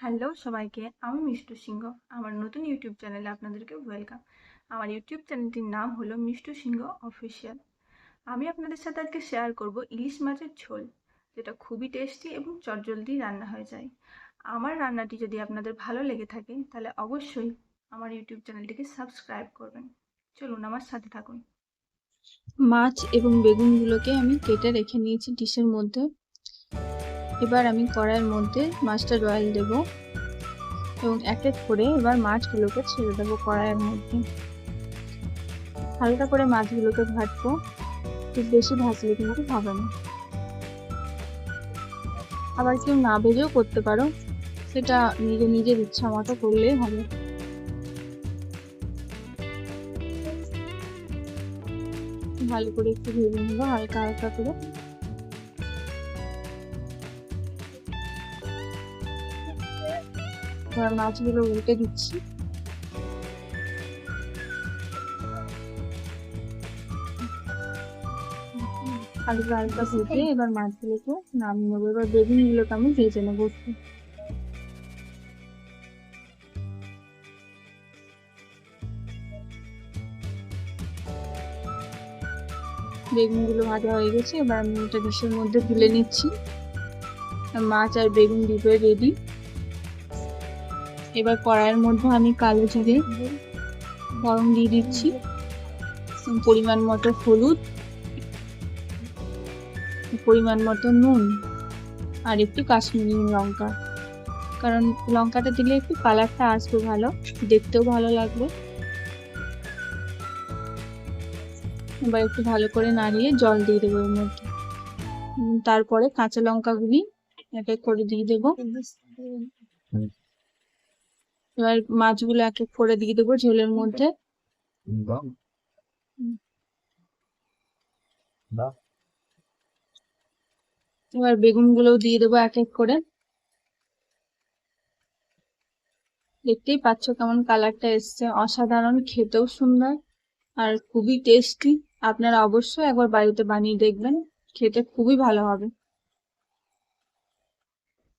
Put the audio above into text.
Hello সবাইকে, আমি মিষ্টু সিংহ। আমার নতুন ইউটিউব চ্যানেলে আপনাদেরকে ওয়েলকাম। আমার ইউটিউব চ্যানেলটির নাম হলো মিষ্টু সিংহ অফিসিয়াল। আমি আপনাদের সাথে আজকে শেয়ার করব ইলিশ মাছের ঝোল, যেটা খুবই টেস্টি এবং চটজলদি রান্না হয়ে যায়। আমার রান্নাটি যদি আপনাদের ভালো লেগে থাকে তাহলে অবশ্যই আমার ইউটিউব চ্যানেলটিকে সাবস্ক্রাইব করবেন। চলুন আমার সাথে থাকুন। মাছ এবং বেগুনগুলোকে আমি কেটে রেখে নিয়েছি ডিশের মধ্যে। এবার আমি কড়াইয়ের মধ্যে মাস্টার্ড অয়েল দেব এবং এক এক করে এবার মাছগুলোকে ছেড়ে দেবো কড়াইয়ের মধ্যে। হালকা করে মাছগুলোকে ভাজবো, খুব বেশি ভাজলে কিন্তু হবে না। আবার কেউ না ভেজেও করতে পারো, সেটা নিজের ইচ্ছা মতো করলেই হবে। ভালো করে একটু ভেজে নেবো হালকা হালকা করে। এবার মাছগুলো উল্টে দিচ্ছি। হালকা হালকা ভেজে এবার মাছগুলোকে নামিয়ে নেবো। এবার বেগুনগুলোকে আমি ভেজে নেবো একটু। বেগুনগুলো ভাজা হয়ে গেছে, এবার আমি এটা ডিশের মধ্যে তুলে নিচ্ছি। মাছ আর বেগুন দুটোই রেডি। এবার কড়াইয়ের মধ্যে আমি কালো জিরে গরম দিয়ে দিচ্ছি, পরিমাণ মতো হলুদ, পরিমাণ মতো নুন আর একটু কাশ্মীরি লঙ্কা, কারণ লঙ্কাটা দিলে একটু কালারটা আসবে ভালো, দেখতেও ভালো লাগবে। এবার একটু ভালো করে নাড়িয়ে জল দিয়ে দেবো এর মধ্যে। তারপরে কাঁচা লঙ্কাগুলি এক এক করে দিয়ে দেবো। এবার মাছগুলো এক এক করে দিয়ে দেবো ঝোলের মধ্যে। এবার বেগুনগুলোও দিয়ে দেবো এক এক করে। দেখতেই পাচ্ছ কেমন কালারটা এসছে, অসাধারণ, খেতেও সুন্দর আর খুবই টেস্টি। আপনারা অবশ্যই একবার বাড়িতে বানিয়ে দেখবেন, খেতে খুবই ভালো হবে।